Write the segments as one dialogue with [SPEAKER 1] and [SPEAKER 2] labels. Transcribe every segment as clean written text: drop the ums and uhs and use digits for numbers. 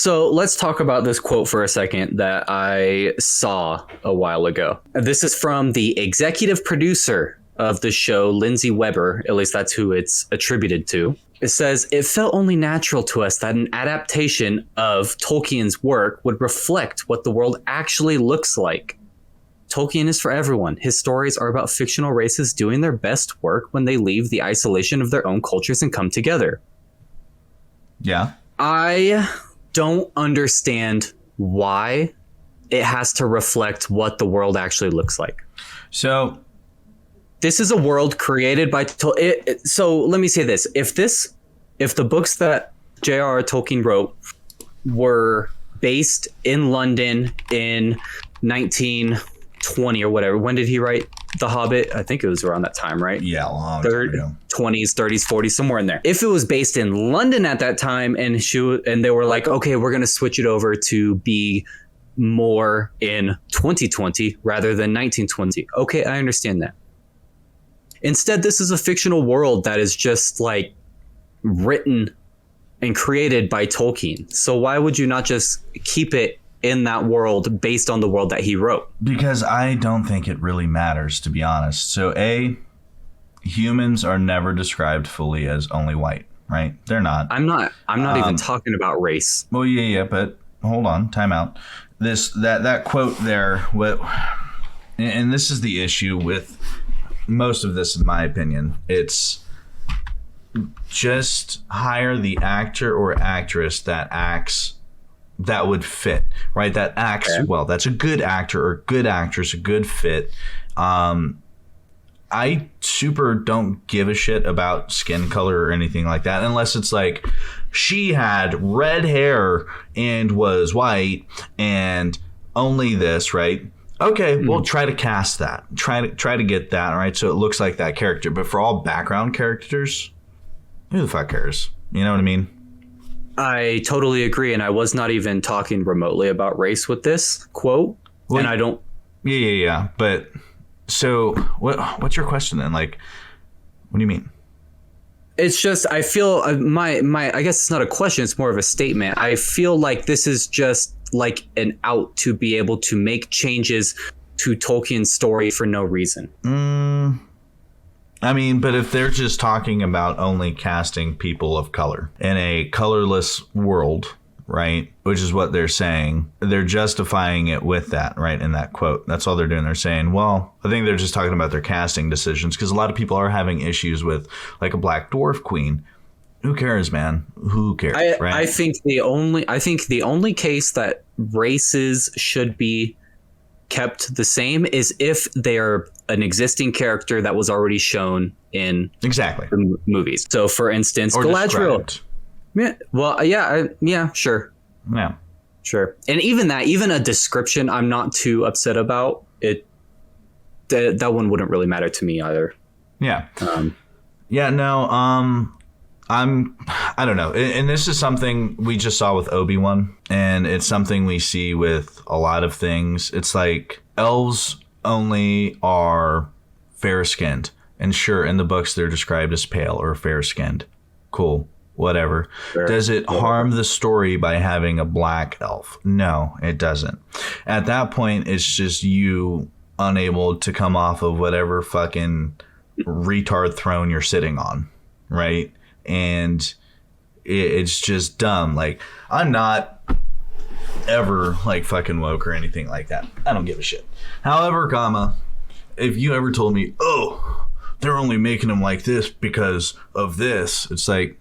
[SPEAKER 1] So let's talk about this quote for a second that I saw a while ago. This is from the executive producer of the show, Lindsay Weber. At least that's who it's attributed to. It says, "It felt only natural to us that an adaptation of Tolkien's work would reflect what the world actually looks like. Tolkien is for everyone. His stories are about fictional races doing their best work when they leave the isolation of their own cultures and come together."
[SPEAKER 2] Yeah.
[SPEAKER 1] I don't understand why it has to reflect what the world actually looks like.
[SPEAKER 2] So
[SPEAKER 1] this is a world created by so let me say this. If the books that J.R.R. Tolkien wrote were based in London in 1920 or whatever, when did he write The Hobbit? I think it was around that time, right?
[SPEAKER 2] Yeah, long time ago.
[SPEAKER 1] 20s, 30s, 40s, somewhere in there. If it was based in London at that time and they were like, okay, we're going to switch it over to be more in 2020 rather than 1920. Okay, I understand that. Instead, this is a fictional world that is just like written and created by Tolkien. So why would you not just keep it in that world based on the world that he wrote?
[SPEAKER 2] Because I don't think it really matters, to be honest. So humans are never described fully as only white, right? They're not.
[SPEAKER 1] I'm not even talking about race.
[SPEAKER 2] Well, yeah, but hold on, time out. That quote there, and this is the issue with most of this, in my opinion. It's just hire the actor or actress that would fit, right? That acts well. That's a good actor or good actress, a good fit. I super don't give a shit about skin color or anything like that, unless it's like she had red hair and was white and only this, right? Okay, we'll try to cast that. Try to get that, right? So it looks like that character. But for all background characters, who the fuck cares? You know what I mean?
[SPEAKER 1] I totally agree, and I was not even talking remotely about race with this quote. Well, and I don't.
[SPEAKER 2] Yeah. But so, what's your question then? Like, what do you mean?
[SPEAKER 1] It's just I feel my I guess it's not a question. It's more of a statement. I feel like this is just like an out to be able to make changes to Tolkien's story for no reason.
[SPEAKER 2] I mean, but if they're just talking about only casting people of color in a colorless world, right, which is what they're saying, they're justifying it with that, right, in that quote. That's all they're doing. They're saying, well, I think they're just talking about their casting decisions, because a lot of people are having issues with like a Black Dwarf queen. Who cares, man? Who cares? Right?
[SPEAKER 1] I think the only case that races should be kept the same is if they are an existing character that was already shown in the movies. So, for instance, Galadriel. Yeah. Well, yeah. Sure.
[SPEAKER 2] Yeah.
[SPEAKER 1] Sure. And even a description, I'm not too upset about it. That one wouldn't really matter to me either.
[SPEAKER 2] Yeah. I don't know. And this is something we just saw with Obi-Wan, and it's something we see with a lot of things. It's like elves only are fair-skinned. And sure, in the books, they're described as pale or fair-skinned. Cool. Whatever. Sure. Does it harm the story by having a black elf? No, it doesn't. At that point, it's just you unable to come off of whatever fucking retard throne you're sitting on, right? And it's just dumb. Like, I'm not ever like fucking woke or anything like that. I don't give a shit. However, if you ever told me, oh, they're only making them like this because of this, it's like,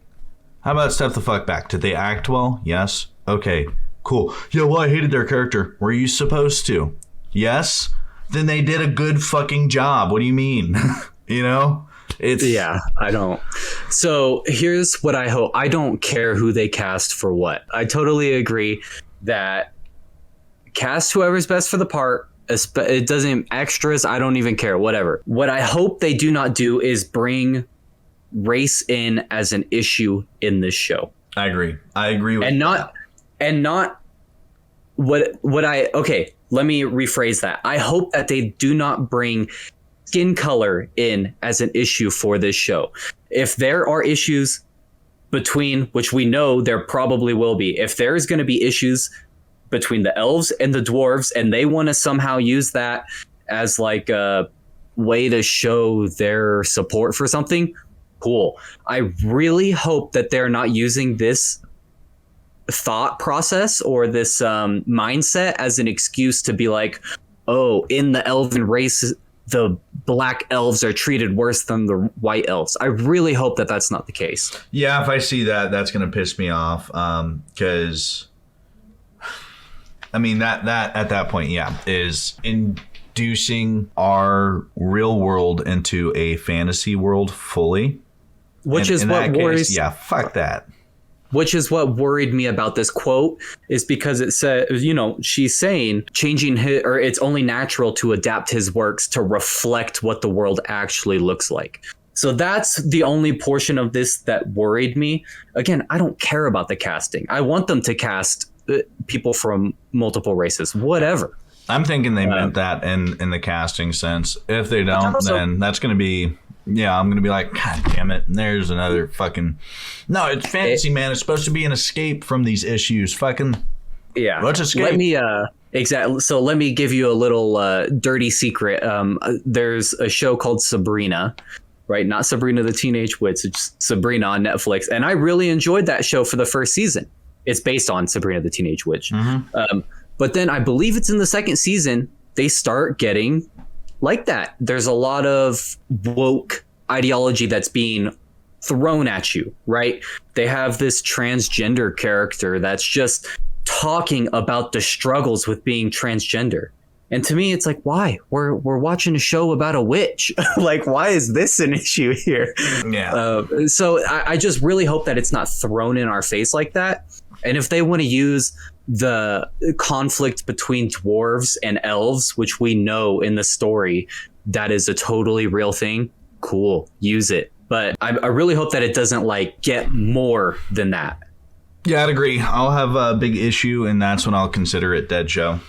[SPEAKER 2] how about step the fuck back? Did they act well? Yes. Okay, cool. Yeah, well, I hated their character. Were you supposed to? Yes. Then they did a good fucking job. What do you mean? You know?
[SPEAKER 1] I don't. So here's what I hope. I don't care who they cast for what. I totally agree that cast whoever's best for the part. It doesn't extras. I don't even care. Whatever. What I hope they do not do is bring race in as an issue in this show.
[SPEAKER 2] I agree with
[SPEAKER 1] not what I okay, let me rephrase that. I hope that they do not bring skin color in as an issue for this show. If there are issues between, which we know there probably will be, if there's going to be issues between the elves and the dwarves, and they want to somehow use that as like a way to show their support for something, cool. I really hope that they're not using this thought process or this mindset as an excuse to be like, oh, in the elven race, the black elves are treated worse than the white elves. I really hope that that's not the case.
[SPEAKER 2] Yeah, if I see that, that's going to piss me off. Because, I mean, that at that point, yeah, is inducing our real world into a fantasy world fully.
[SPEAKER 1] Which is what worries.
[SPEAKER 2] Yeah, fuck that.
[SPEAKER 1] Which is what worried me about this quote, is because it said, you know, she's saying changing his, or it's only natural to adapt his works to reflect what the world actually looks like. So that's the only portion of this that worried me. Again, I don't care about the casting. I want them to cast people from multiple races, whatever.
[SPEAKER 2] I'm thinking they meant that in the casting sense. If they don't, then that's going to be... Yeah, I'm going to be like, God damn it. There's another fucking... No, it's fantasy, man. It's supposed to be an escape from these issues. Fucking...
[SPEAKER 1] Yeah.
[SPEAKER 2] Let's escape.
[SPEAKER 1] Let me... Exactly. So let me give you a little dirty secret. There's a show called Sabrina, right? Not Sabrina the Teenage Witch. It's Sabrina on Netflix. And I really enjoyed that show for the first season. It's based on Sabrina the Teenage Witch. Mm-hmm. But then I believe it's in the second season, they start getting... like that. There's a lot of woke ideology that's being thrown at you, right? They have this transgender character that's just talking about the struggles with being transgender. And to me, it's like, why? We're watching a show about a witch. Like, why is this an issue here?
[SPEAKER 2] Yeah.
[SPEAKER 1] So I just really hope that it's not thrown in our face like that. And if they want to use the conflict between dwarves and elves, which we know in the story that is a totally real thing, cool, use it. But I really hope that it doesn't like get more than that.
[SPEAKER 2] Yeah, I'd agree. I'll have a big issue, and that's when I'll consider it dead show.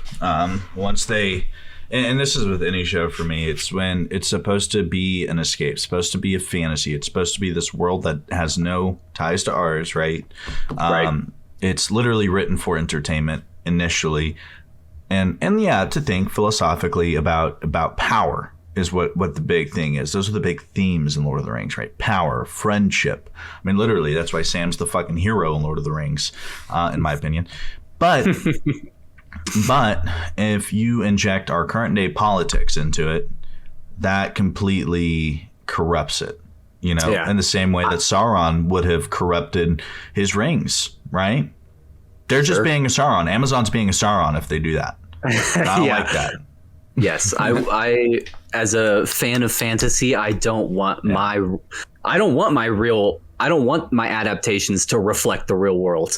[SPEAKER 2] Once they... And this is with any show for me. It's when it's supposed to be an escape, it's supposed to be a fantasy. It's supposed to be this world that has no ties to ours, right?
[SPEAKER 1] Right.
[SPEAKER 2] It's literally written for entertainment initially. And yeah, to think philosophically about power is what the big thing is. Those are the big themes in Lord of the Rings, right? Power, friendship. I mean, literally, that's why Sam's the fucking hero in Lord of the Rings, in my opinion. But but if you inject our current day politics into it, that completely corrupts it. You know, in the same way that Sauron would have corrupted his rings, right? They're just being a Sauron. Amazon's being a Sauron if they do that. I don't like that.
[SPEAKER 1] Yes, I as a fan of fantasy, I don't want my adaptations to reflect the real world.